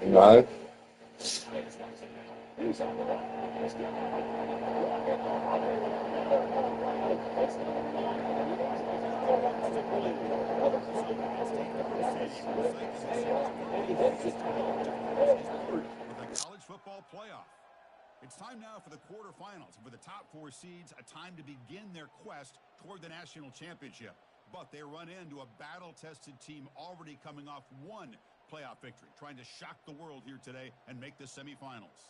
No. So, at State Farm Stadium, psych is in search of the latest system to close his loop for the college football playoff. It's time now for the quarterfinals. For the top four seeds, a time to begin their quest toward the national championship. But they run into a battle-tested team already coming off one playoff victory, trying to shock the world here today and make the semifinals.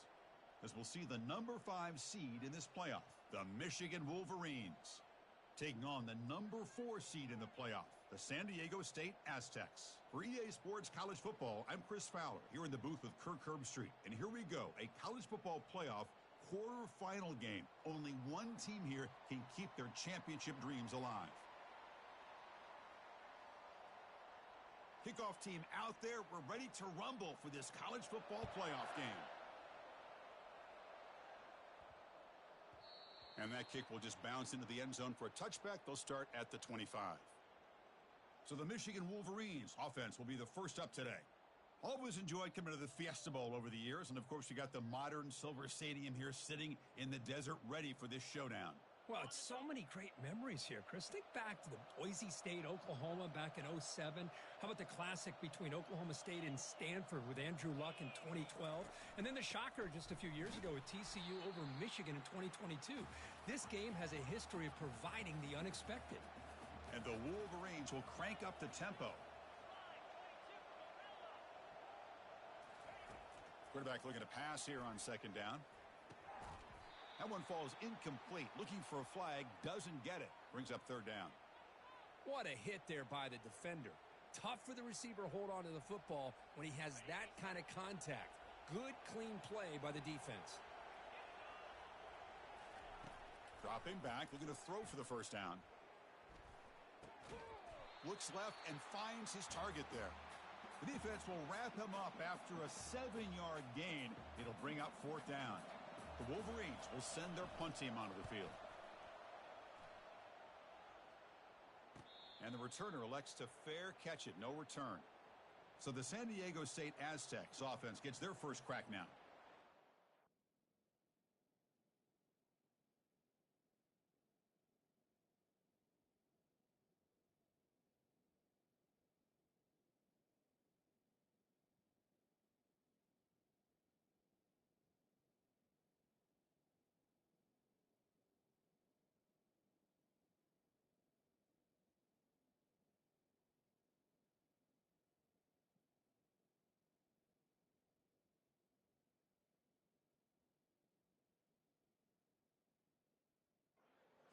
As we'll see the number 5 seed in this playoff, the Michigan Wolverines, taking on the number 4 seed in the playoff, the San Diego State Aztecs. For EA Sports College Football, I'm Chris Fowler here in the booth with Kirk Herbstreit. And here we go, a college football playoff quarterfinal game. Only one team here can keep their championship dreams alive. Kickoff team out there. We're ready to rumble for this college football playoff game. And that kick will just bounce into the end zone for a touchback. They'll start at the 25. So the Michigan Wolverines offense will be the first up today. Always enjoyed coming to the Fiesta Bowl over the years. And, of course, you got the modern Silver Stadium here sitting in the desert ready for this showdown. Well, it's so many great memories here, Chris. Think back to the Boise State, Oklahoma back in 07. How about the classic between Oklahoma State and Stanford with Andrew Luck in 2012? And then the shocker just a few years ago with TCU over Michigan in 2022. This game has a history of providing the unexpected. And the Wolverines will crank up the tempo. Quarterback looking to pass here on second down. That one falls incomplete. Looking for a flag. Doesn't get it. Brings up third down. What a hit there by the defender. Tough for the receiver to hold on to the football when he has that kind of contact. Good, clean play by the defense. Dropping back. Looking to throw for the first down. Looks left and finds his target there. The defense will wrap him up after a 7-yard gain. It'll bring up fourth down. The Wolverines will send their punt team onto the field. And the returner elects to fair catch it. No return. So the San Diego State Aztecs offense gets their first crack now.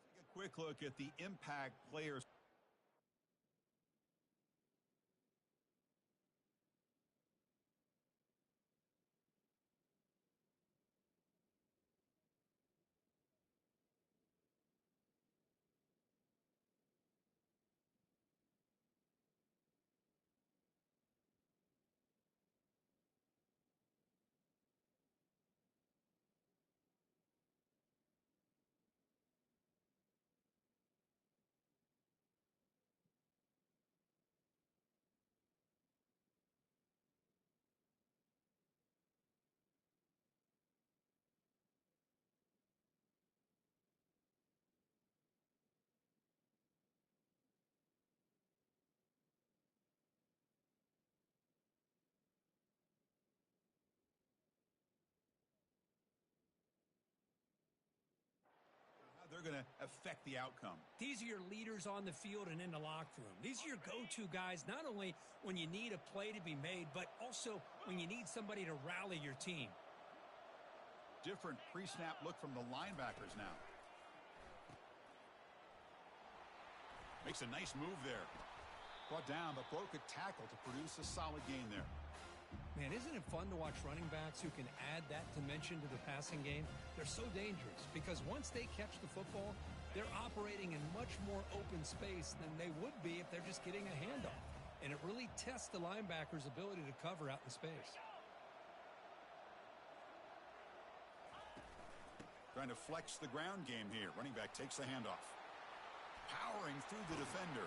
Take a quick look at the impact players. They're going to affect the outcome. These are your leaders on the field and in the locker room. These are your go-to guys, not only when you need a play to be made, but also when you need somebody to rally your team. Different pre-snap look from the linebackers now. Makes a nice move there. Brought down, but broke a tackle to produce a solid gain there. Man, isn't it fun to watch running backs who can add that dimension to the passing game? They're so dangerous because once they catch the football, they're operating in much more open space than they would be if they're just getting a handoff. And it really tests the linebacker's ability to cover out in space. Trying to flex the ground game here. Running back takes the handoff. Powering through the defender.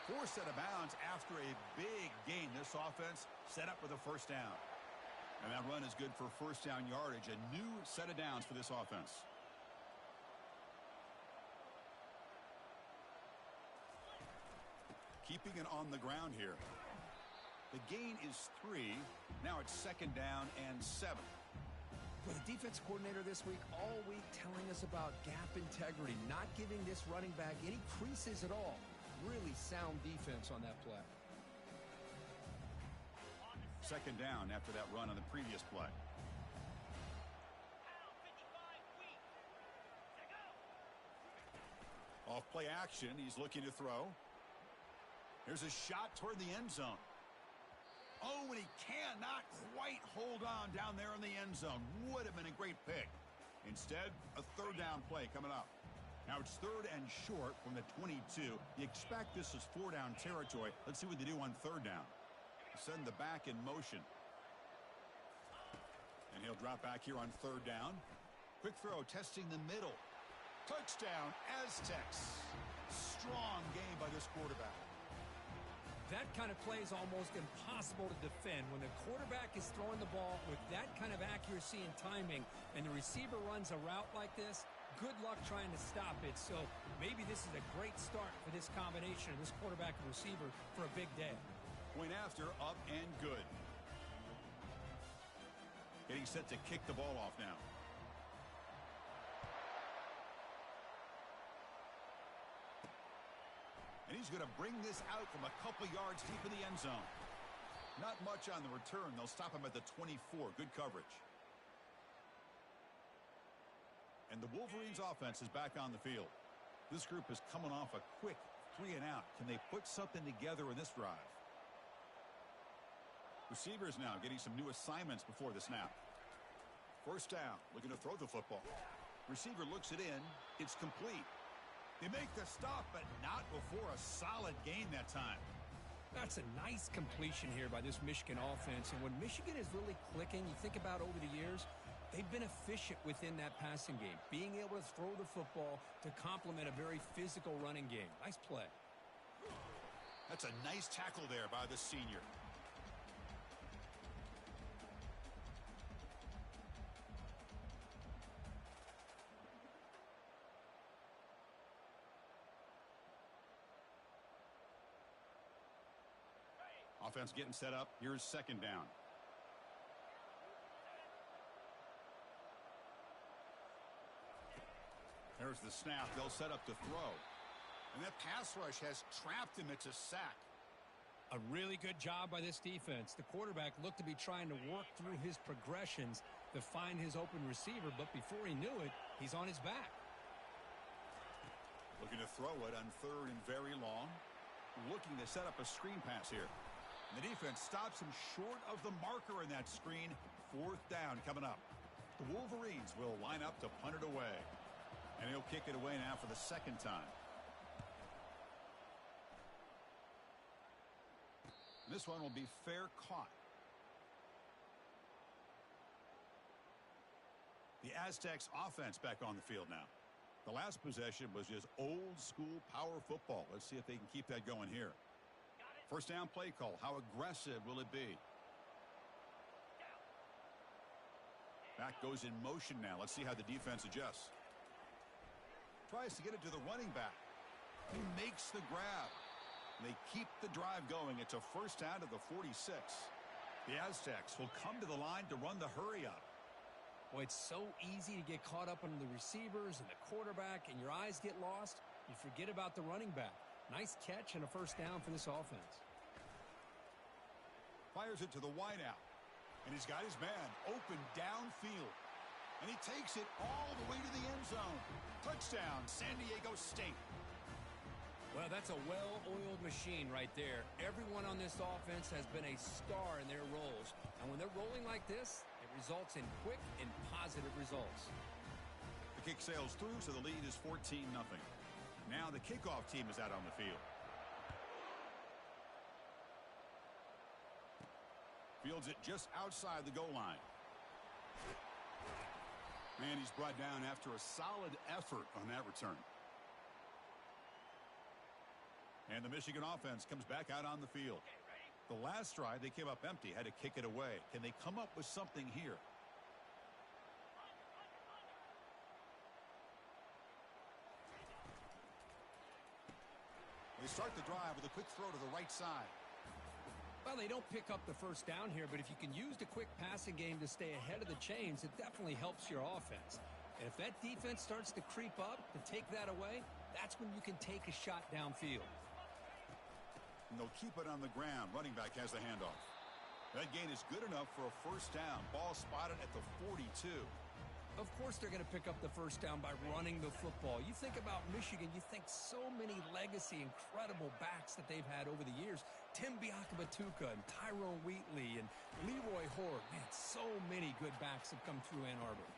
Forced out of bounds after a big gain. This offense set up with a first down. And that run is good for first down yardage. A new set of downs for this offense. Keeping it on the ground here. The gain is 3. Now it's second down and 7. Well, the defense coordinator this week all week telling us about gap integrity, not giving this running back any creases at all. Really sound defense on that play. Second down after that run on the previous play. Off play action, he's looking to throw. There's a shot toward the end zone. Oh, and he cannot quite hold on down there in the end zone. Would have been a great pick. Instead, a third down play coming up. Now it's third and short from the 22. You expect this is 4-down territory. Let's see what they do on third down. Send the back in motion. And he'll drop back here on third down. Quick throw, testing the middle. Touchdown, Aztecs. Strong game by this quarterback. That kind of play is almost impossible to defend. When the quarterback is throwing the ball with that kind of accuracy and timing, and the receiver runs a route like this, good luck trying to stop it. So maybe this is a great start for this combination of this quarterback and receiver for a big day. Point after, up and good. Getting set to kick the ball off now. And he's going to bring this out from a couple yards deep in the end zone. Not much on the return. They'll stop him at the 24. Good coverage. And the Wolverines offense is back on the field. This group is coming off a quick 3-and-out. Can they put something together in this drive? Receivers now getting some new assignments before the snap. First down, looking to throw the football. Receiver looks it in. It's complete. They make the stop, but not before a solid gain that time. That's a nice completion here by this Michigan offense. And when Michigan is really clicking, you think about over the years, they've been efficient within that passing game, being able to throw the football to complement a very physical running game. Nice play. That's a nice tackle there by the senior. Offense getting set up. Here's second down. There's the snap. They'll set up to throw. And that pass rush has trapped him. It's a sack. A really good job by this defense. The quarterback looked to be trying to work through his progressions to find his open receiver, but before he knew it, he's on his back. Looking to throw it on third and very long. Looking to set up a screen pass here. The defense stops him short of the marker in that screen. Fourth down coming up. The Wolverines will line up to punt it away. And he'll kick it away now for the second time. This one will be fair caught. The Aztecs offense back on the field now. The last possession was just old school power football. Let's see if they can keep that going here. First down play call. How aggressive will it be? Back goes in motion now. Let's see how the defense adjusts. Tries to get it to the running back. He makes the grab. They keep the drive going. It's a first down to the 46. The Aztecs will come to the line to run the hurry up. Well, it's so easy to get caught up on the receivers and the quarterback, and your eyes get lost. You forget about the running back. Nice catch and a first down for this offense. Fires it to the wideout. And he's got his man open downfield. And he takes it all the way to the end zone. Touchdown, San Diego State. Well, that's a well-oiled machine right there. Everyone on this offense has been a star in their roles. And when they're rolling like this, it results in quick and positive results. The kick sails through, so the lead is 14-0. Now the kickoff team is out on the field. Fields it just outside the goal line. And he's brought down after a solid effort on that return. And the Michigan offense comes back out on the field. The last drive, they came up empty, had to kick it away. Can they come up with something here? They start the drive with a quick throw to the right side. Well, they don't pick up the first down here, but if you can use the quick passing game to stay ahead of the chains, it definitely helps your offense. And if that defense starts to creep up and take that away, that's when you can take a shot downfield. And they'll keep it on the ground. Running back has the handoff. That gain is good enough for a first down. Ball spotted at the 42. Of course they're going to pick up the first down by running the football. You think about Michigan, you think so many legacy, incredible backs that they've had over the years. Tim Biakabatuka and Tyrone Wheatley and Leroy Horde. Man, so many good backs have come through Ann Arbor.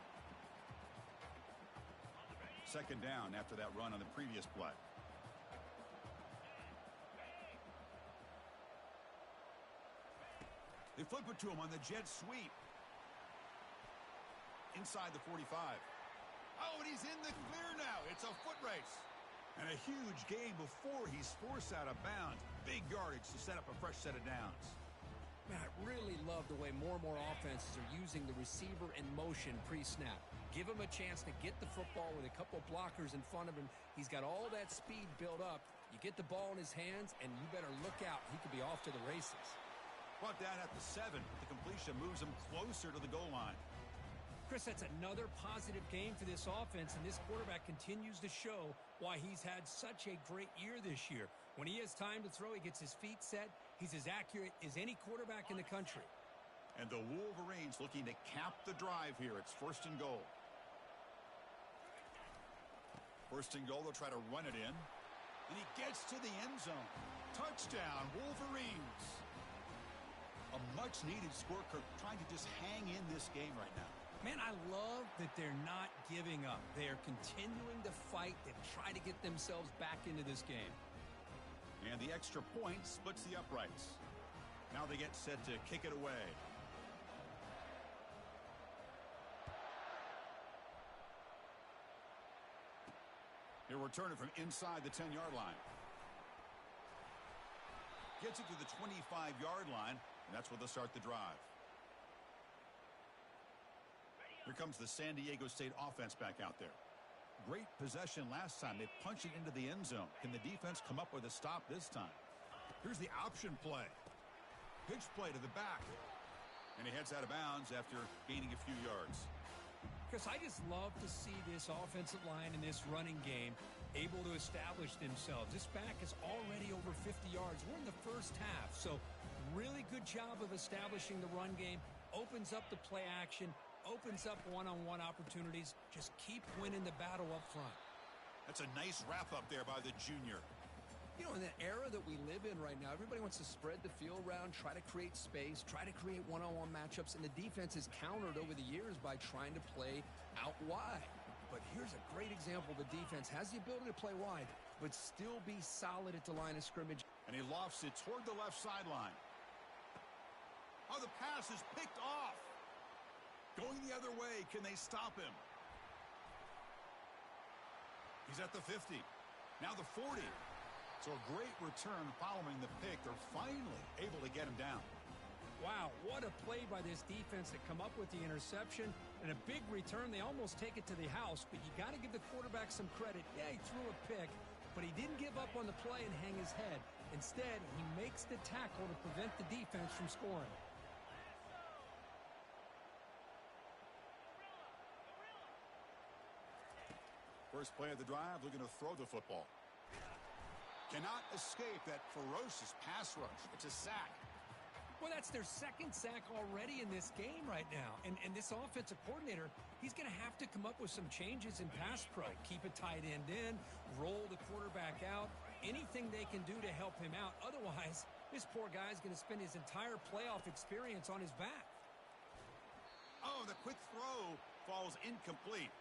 Second down after that run on the previous play. They flip it to him on the jet sweep. Inside the 45. Oh, and he's in the clear now. It's a foot race. And a huge gain before he's forced out of bounds. Big yardage to set up a fresh set of downs. Man, I really love the way more and more offenses are using the receiver in motion pre-snap. Give him a chance to get the football with a couple blockers in front of him. He's got all that speed built up. You get the ball in his hands, and you better look out. He could be off to the races. Brought down at the 7. The completion moves him closer to the goal line. Chris, that's another positive game for this offense, and this quarterback continues to show why he's had such a great year this year. When he has time to throw, he gets his feet set. He's as accurate as any quarterback in the country. And the Wolverines looking to cap the drive here. It's first and goal. First and goal, they'll try to run it in. And he gets to the end zone. Touchdown, Wolverines. A much-needed score, Kirk, trying to just hang in this game right now. Man, I love that they're not giving up. They are continuing to fight and try to get themselves back into this game. And the extra point splits the uprights. Now they get set to kick it away. He'll return it from inside the 10-yard line. Gets it to the 25-yard line, and that's where they'll start the drive. Here comes the San Diego State offense back out there. Great possession last time. They punched it into the end zone. Can the defense come up with a stop this time? Here's the option play. Pitch play to the back. And he heads out of bounds after gaining a few yards. Chris, I just love to see this offensive line and this running game able to establish themselves. This back is already over 50 yards. We're in the first half, so really good job of establishing the run game. Opens up the play action, opens up one-on-one opportunities. Just keep winning the battle up front. That's a nice wrap-up there by the junior. You know, in the era that we live in right now, everybody wants to spread the field around, try to create space, try to create one-on-one matchups, and the defense has countered over the years by trying to play out wide. But here's a great example. The defense has the ability to play wide, but still be solid at the line of scrimmage. And he lofts it toward the left sideline. Oh, the pass is picked off. Going the other way. Can they stop him? He's at the 50. Now the 40. So a great return following the pick. They're finally able to get him down. Wow, what a play by this defense to come up with the interception and a big return. They almost take it to the house, but you got to give the quarterback some credit. Yeah, he threw a pick, but he didn't give up on the play and hang his head. Instead, he makes the tackle to prevent the defense from scoring. First play of the drive, looking to throw the football. Cannot escape that ferocious pass rush. It's a sack. Well, that's their second sack already in this game right now. And this offensive coordinator, he's going to have to come up with some changes in pass pro. Keep a tight end in, roll the quarterback out, anything they can do to help him out. Otherwise, this poor guy is going to spend his entire playoff experience on his back. Oh, the quick throw falls incomplete.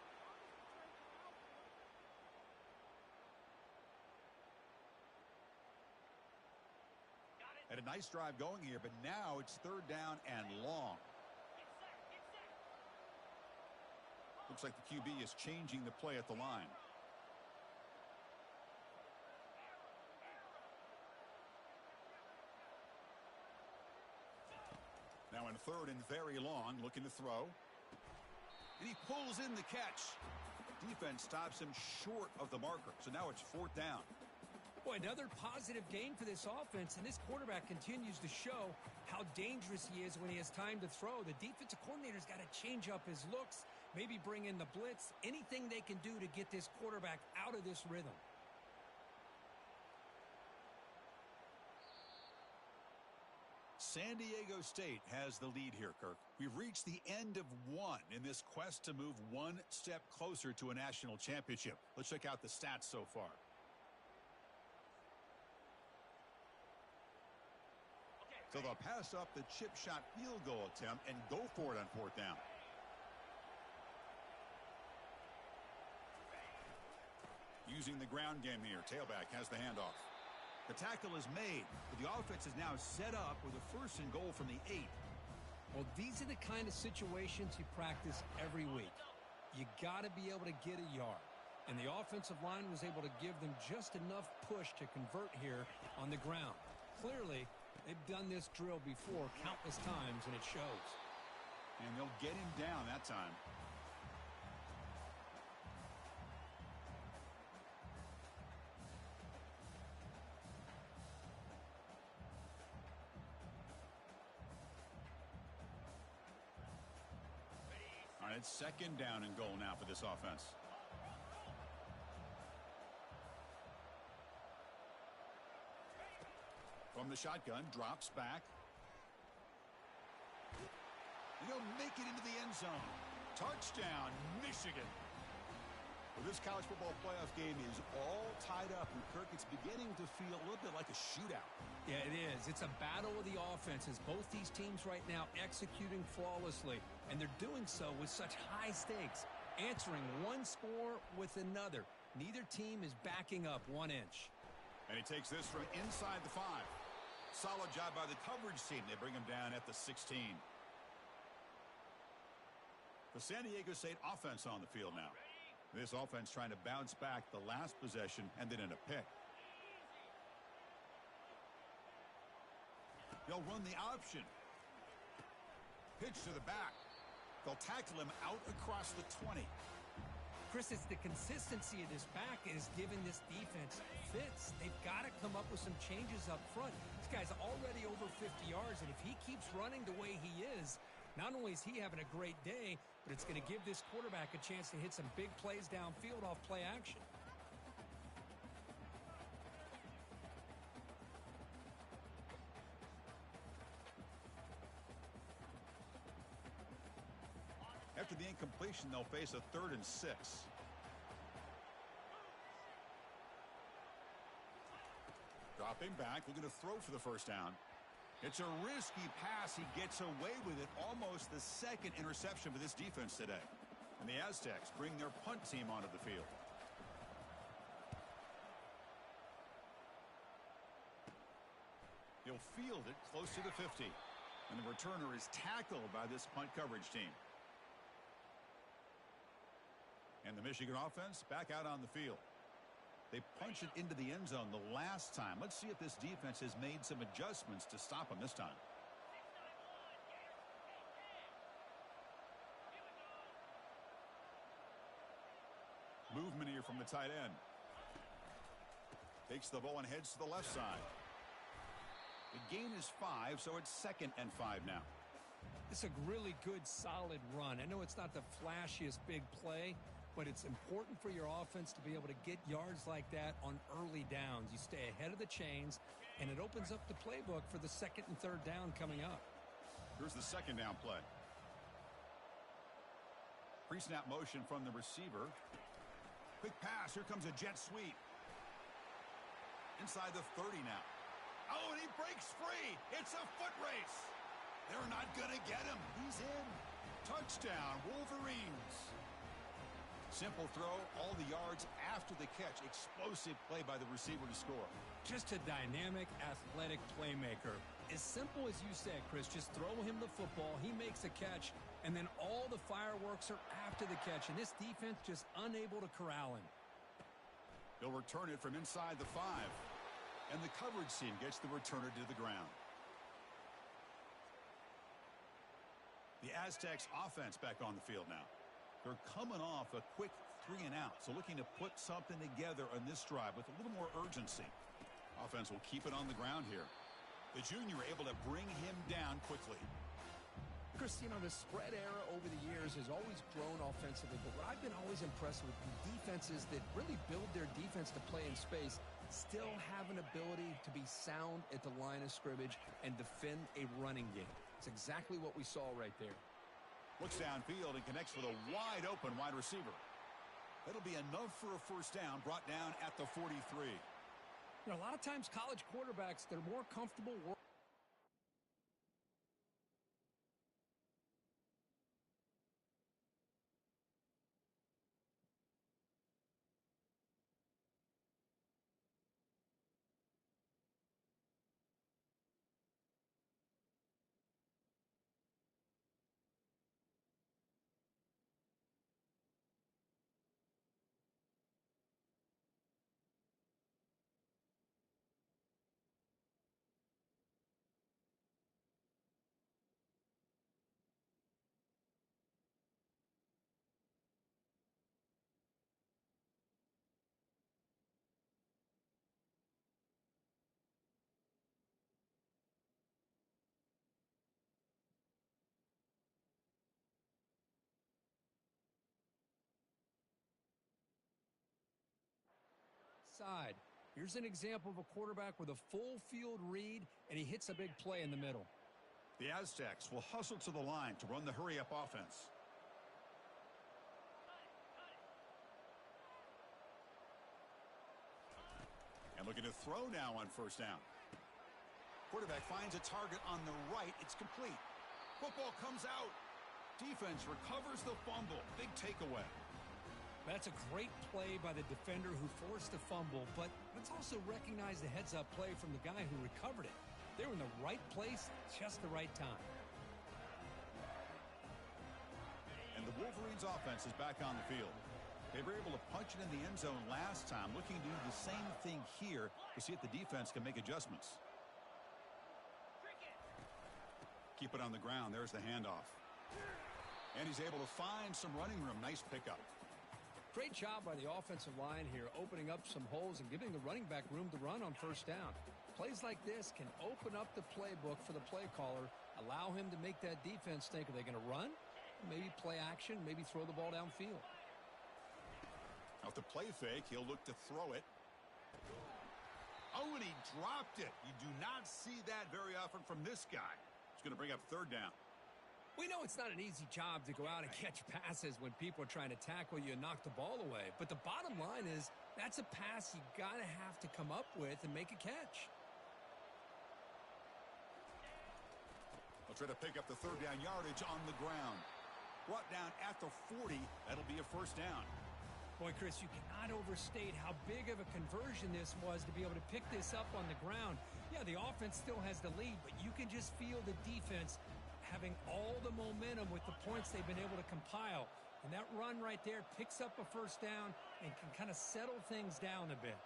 Had a nice drive going here, but now it's third down and long. Looks like the QB is changing the play at the line. On third and very long, looking to throw. And he pulls in the catch. Defense stops him short of the marker. So now it's fourth down. Boy, another positive gain for this offense, and this quarterback continues to show how dangerous he is when he has time to throw. The defensive coordinator's got to change up his looks, maybe bring in the blitz, anything they can do to get this quarterback out of this rhythm. San Diego State has the lead here, Kirk. We've reached the end of one in this quest to move one step closer to a national championship. Let's check out the stats so far. So they'll pass up the chip shot field goal attempt and go for it on fourth down. Using the ground game here. Tailback has the handoff. The tackle is made, but the offense is now set up with a first and goal from the 8. Well, these are the kind of situations you practice every week. You got to be able to get a yard. And the offensive line was able to give them just enough push to convert here on the ground. Clearly, they've done this drill before countless times, and it shows. And they'll get him down that time. All right, it's second down and goal now for this offense. From the shotgun, drops back. And he'll make it into the end zone. Touchdown, Michigan. Well, this college football playoff game is all tied up, and Kirk, it's beginning to feel a little bit like a shootout. Yeah, it is. It's a battle of the offenses. Both these teams right now executing flawlessly, and they're doing so with such high stakes, answering one score with another. Neither team is backing up 1 inch. And he takes this from inside the 5. Solid job by the coverage team. They bring him down at the 16. The San Diego State offense on the field now. This offense trying to bounce back the last possession and then in a pick. They'll run the option. Pitch to the back. They'll tackle him out across the 20. Chris, it's the consistency of this back is giving this defense fits. They've got to come up with some changes up front. This guy's already over 50 yards, and if he keeps running the way he is, not only is he having a great day, but it's going to give this quarterback a chance to hit some big plays downfield off play action. After the incompletion, they'll face a 3rd and 6. Dropping back, looking to throw for the first down. It's a risky pass. He gets away with it. Almost the second interception for this defense today. And the Aztecs bring their punt team onto the field. He'll field it close to the 50. And the returner is tackled by this punt coverage team. And the Michigan offense back out on the field. They punch it into the end zone the last time. Let's see if this defense has made some adjustments to stop them this time. Movement here from the tight end. Takes the ball and heads to the left side. The gain is 5, so it's 2nd and 5 now. It's a really good, solid run. I know it's not the flashiest big play, but it's important for your offense to be able to get yards like that on early downs. You stay ahead of the chains, and it opens up the playbook for the 2nd and 3rd down coming up. Here's the 2nd down play. Pre-snap motion from the receiver. Quick pass. Here comes a jet sweep. Inside the 30 now. Oh, and he breaks free. It's a foot race. They're not going to get him. He's in. Touchdown, Wolverines. Simple throw, all the yards after the catch. Explosive play by the receiver to score. Just a dynamic, athletic playmaker. As simple as you said, Chris, just throw him the football, he makes a catch, and then all the fireworks are after the catch, and this defense just unable to corral him. He'll return it from inside the 5, and the coverage team gets the returner to the ground. The Aztecs offense back on the field now. They're coming off a quick 3-and-out, so looking to put something together on this drive with a little more urgency. Offense will keep it on the ground here. The junior able to bring him down quickly. Chris, you know, the spread era over the years has always grown offensively, but what I've been always impressed with defenses that really build their defense to play in space still have an ability to be sound at the line of scrimmage and defend a running game. It's exactly what we saw right there. Looks downfield and connects with a wide-open wide receiver. That'll be enough for a first down, brought down at the 43. You know, a lot of times college quarterbacks, they're more comfortable working. Side. Here's an example of a quarterback with a full field read, and he hits a big play in the middle. The Aztecs will hustle to the line to run the hurry-up offense. And looking to throw now on first down. Quarterback finds a target on the right. It's complete. Football comes out. Defense recovers the fumble. Big takeaway. That's a great play by the defender who forced the fumble, but let's also recognize the heads-up play from the guy who recovered it. They were in the right place, just the right time. And the Wolverines' offense is back on the field. They were able to punch it in the end zone last time, looking to do the same thing here to see if the defense can make adjustments. Keep it on the ground. There's the handoff. And he's able to find some running room. Nice pickup. Great job by the offensive line here, opening up some holes and giving the running back room to run on first down. Plays like this can open up the playbook for the play caller, allow him to make that defense think, are they going to run? Maybe play action, maybe throw the ball downfield. Out the play fake, he'll look to throw it. Oh, and he dropped it. You do not see that very often from this guy. He's going to bring up third down. We know it's not an easy job to go out and catch passes when people are trying to tackle you and knock the ball away. But the bottom line is that's a pass you got to have to come up with and make a catch. They'll try to pick up the third down yardage on the ground. Brought down at the 40. That'll be a first down. Boy, Chris, you cannot overstate how big of a conversion this was to be able to pick this up on the ground. Yeah, the offense still has the lead, but you can just feel the defense having all the momentum with the points they've been able to compile. And that run right there picks up a first down and can kind of settle things down a bit.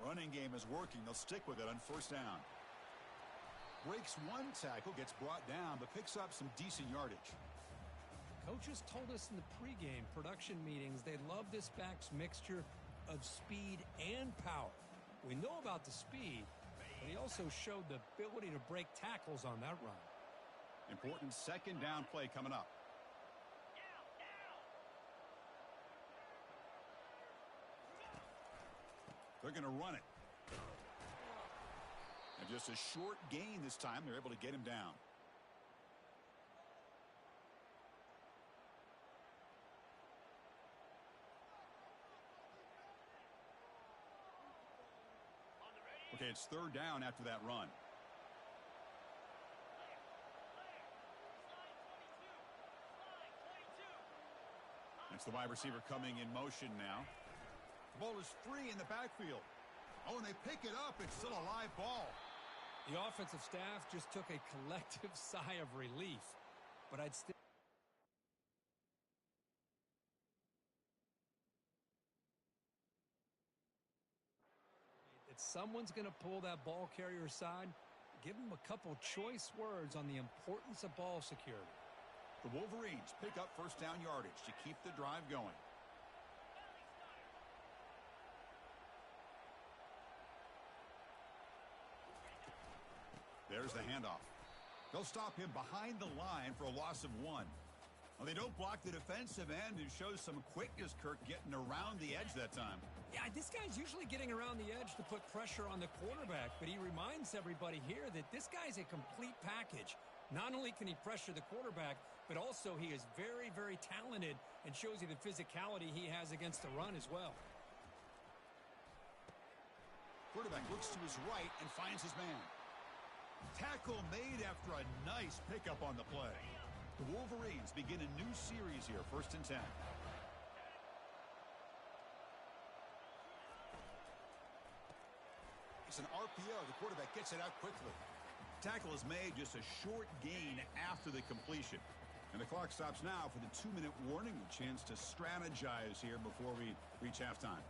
Running game is working. They'll stick with it on first down. Breaks one tackle, gets brought down, but picks up some decent yardage. Coaches told us in the pregame production meetings they love this back's mixture of speed and power. We know about the speed, but he also showed the ability to break tackles on that run. Important second down play coming up. They're going to run it. And just a short gain this time. They're able to get him down. Okay, it's third down after that run. It's the wide receiver coming in motion now. The ball is free in the backfield. Oh, and they pick it up. It's still a live ball. The offensive staff just took a collective sigh of relief, but I'd still... that someone's going to pull that ball carrier aside, give him a couple choice words on the importance of ball security. The Wolverines pick up first down yardage to keep the drive going. There's the handoff. They'll stop him behind the line for a loss of 1. Well, they don't block the defensive end, who shows some quickness, Kirk, getting around the edge that time. Yeah, this guy's usually getting around the edge to put pressure on the quarterback, but he reminds everybody here that this guy's a complete package. Not only can he pressure the quarterback, but also he is very, very talented and shows you the physicality he has against the run as well. Quarterback looks to his right and finds his man. Tackle made after a nice pickup on the play. The Wolverines begin a new series here, 1st and 10. It's an RPO. The quarterback gets it out quickly. Tackle is made, just a short gain after the completion. And the clock stops now for the 2-minute warning, a chance to strategize here before we reach halftime.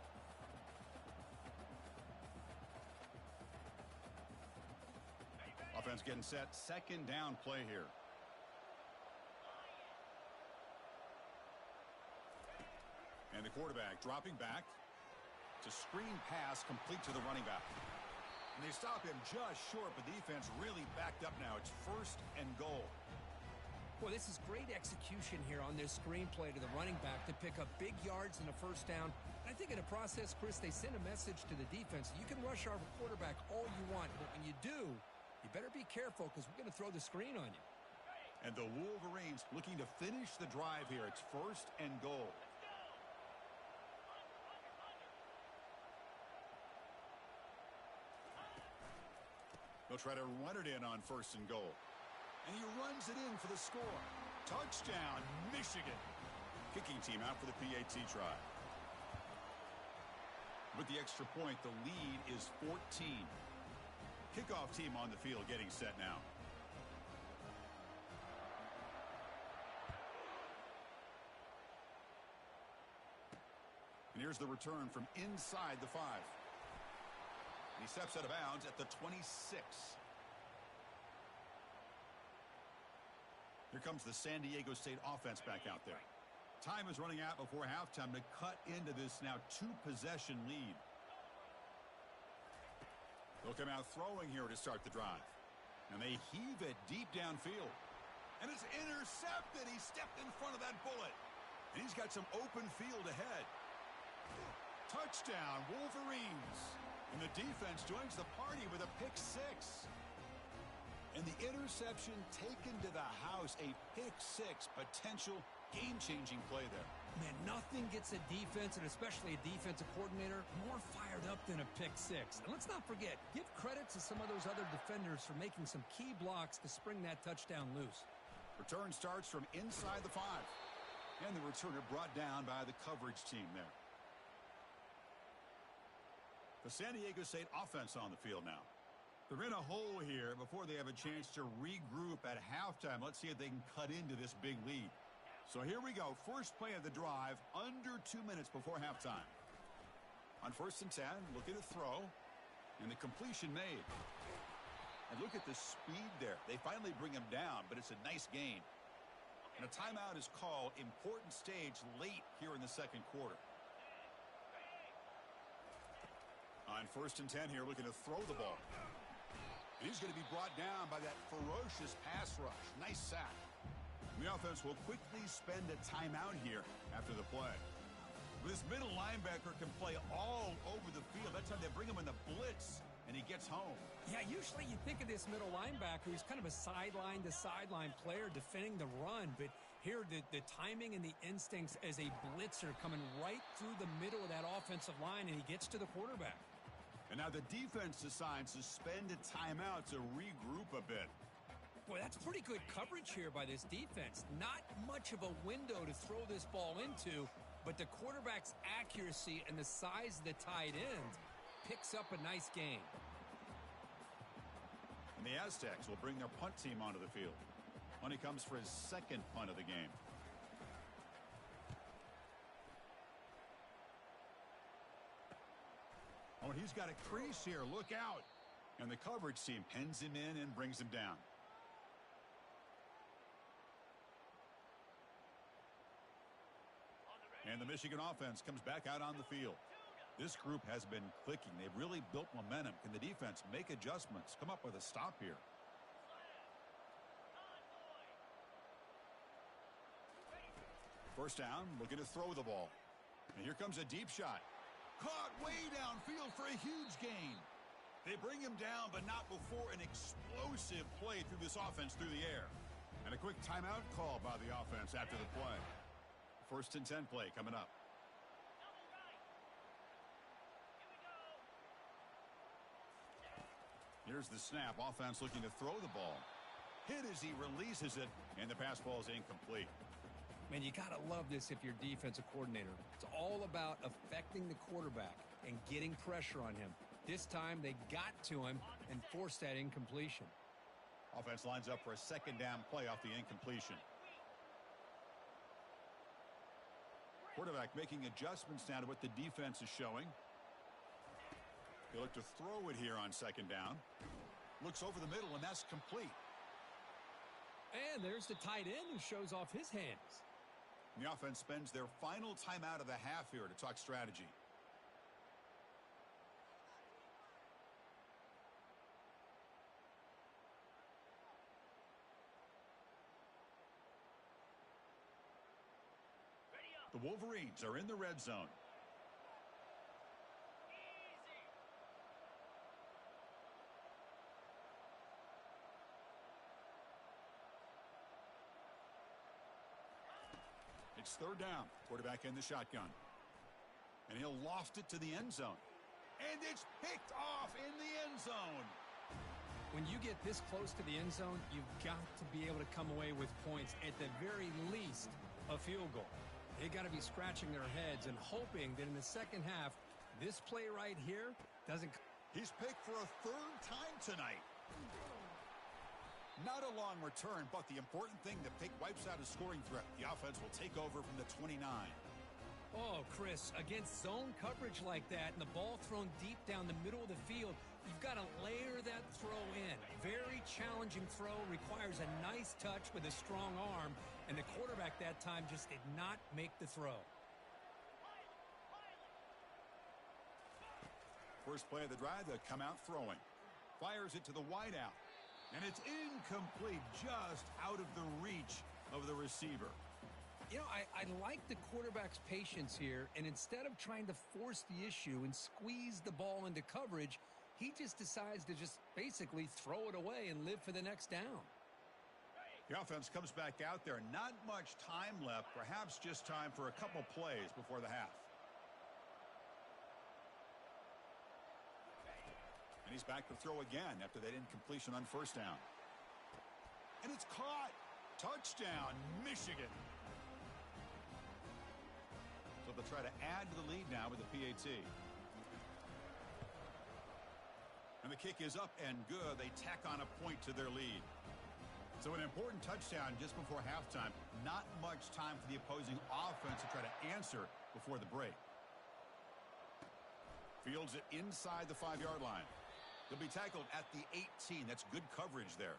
Offense getting set. 2nd down play here. And the quarterback dropping back. It's a screen pass complete to the running back. And they stop him just short, but the defense really backed up now. It's 1st and goal. Boy, this is great execution here on this screenplay to the running back to pick up big yards in the 1st down. And I think in the process, Chris, they send a message to the defense. You can rush our quarterback all you want, but when you do, you better be careful because we're going to throw the screen on you. And the Wolverines looking to finish the drive here. It's 1st and goal. They'll try to run it in on 1st and goal. And he runs it in for the score. Touchdown, Michigan. Kicking team out for the PAT try. With the extra point, the lead is 14. Kickoff team on the field getting set now. And here's the return from inside the 5. And he steps out of bounds at the 26. Here comes the San Diego State offense back out there. Time is running out before halftime to cut into this now 2-possession lead. They'll come out throwing here to start the drive. And they heave it deep downfield. And it's intercepted. He stepped in front of that bullet. And he's got some open field ahead. Touchdown, Wolverines. And the defense joins the party with a pick 6. And the interception taken to the house. A pick 6, potential game-changing play there. Man, nothing gets a defense, and especially a defensive coordinator, more fired up than a pick 6. And let's not forget, give credit to some of those other defenders for making some key blocks to spring that touchdown loose. Return starts from inside the 5. And the returner brought down by the coverage team there. The San Diego State offense on the field now. They're in a hole here before they have a chance to regroup at halftime. Let's see if they can cut into this big lead. So here we go. First play of the drive, under 2 minutes before halftime. On 1st and 10, look at the throw. And the completion made. And look at the speed there. They finally bring him down, but it's a nice gain. And a timeout is called. Important stage late here in the 2nd quarter. On 1st and 10 here, looking to throw the ball. And he's going to be brought down by that ferocious pass rush. Nice sack. The offense will quickly spend a timeout here after the play. This middle linebacker can play all over the field. That's how they bring him in the blitz, and he gets home. Yeah, usually you think of this middle linebacker, he's kind of a sideline-to-sideline player defending the run, but here the timing and the instincts as a blitzer coming right through the middle of that offensive line, and he gets to the quarterback. And now the defense decides to spend a timeout to regroup a bit. Boy, that's pretty good coverage here by this defense. Not much of a window to throw this ball into, but the quarterback's accuracy and the size of the tight end picks up a nice gain. And the Aztecs will bring their punt team onto the field. Money comes for his 2nd punt of the game. Oh, and he's got a crease here. Look out. And the coverage team pins him in and brings him down. And the Michigan offense comes back out on the field. This group has been clicking. They've really built momentum. Can the defense make adjustments? Come up with a stop here. First down, looking to throw the ball. And here comes a deep shot. Caught way downfield for a huge gain. They bring him down, but not before an explosive play through this offense through the air. And a quick timeout call by the offense after the play. First and 10 play coming up. Here's the snap. Offense looking to throw the ball. Hit as he releases it, and the pass ball is incomplete. Man, you got to love this if you're defensive coordinator. It's all about affecting the quarterback and getting pressure on him. This time they got to him and forced that incompletion. Offense lines up for a second down play off the incompletion. Quarterback making adjustments now to what the defense is showing. They look to throw it here on second down. Looks over the middle, and that's complete. And there's the tight end who shows off his hands. The offense spends their final timeout of the half here to talk strategy. The Wolverines are in the red zone. It's third down. Quarterback in the shotgun. And he'll loft it to the end zone. And it's picked off in the end zone. When you get this close to the end zone, you've got to be able to come away with points. At the very least, a field goal. They got to be scratching their heads and hoping that in the second half, this play right here doesn't. He's picked for a third time tonight. Not a long return, but the important thing, the pick wipes out a scoring threat. The offense will take over from the 29. Oh, Chris, against zone coverage like that and the ball thrown deep down the middle of the field, you've got to layer that throw in. Very challenging throw, requires a nice touch with a strong arm, and the quarterback that time just did not make the throw. First play of the drive, they come out throwing. Fires it to the wideout. And it's incomplete, just out of the reach of the receiver. You know, I like the quarterback's patience here, and instead of trying to force the issue and squeeze the ball into coverage, he just decides to just basically throw it away and live for the next down. The offense comes back out there. Not much time left, perhaps just time for a couple plays before the half. And he's back to throw again after that incompletion on first down. And it's caught. Touchdown, Michigan. So they'll try to add to the lead now with the PAT. And the kick is up and good. They tack on a point to their lead. So an important touchdown just before halftime. Not much time for the opposing offense to try to answer before the break. Fields it inside the 5-yard line. They'll be tackled at the 18. That's good coverage there.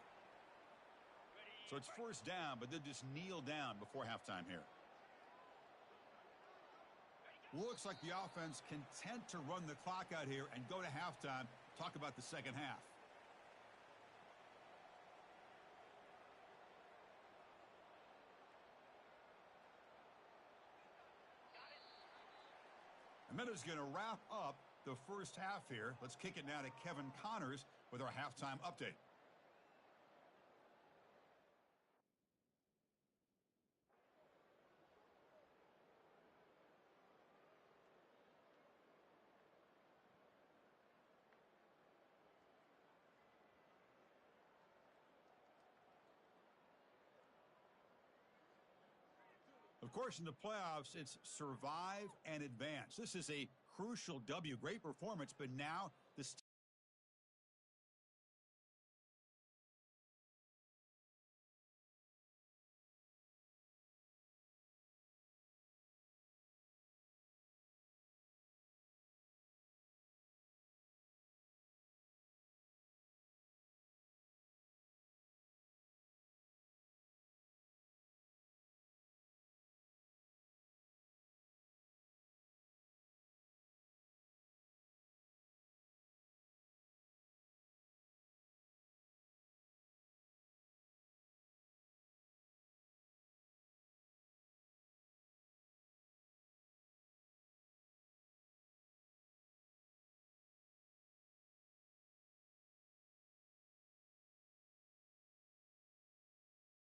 So it's first down, but they'll just kneel down before halftime here. Looks like the offense content to run the clock out here and go to halftime. Talk about the second half. And that is going to wrap up the first half here. Let's kick it now to Kevin Connors with our halftime update. Of course, in the playoffs, it's survive and advance. This is a crucial W. Great performance, but now the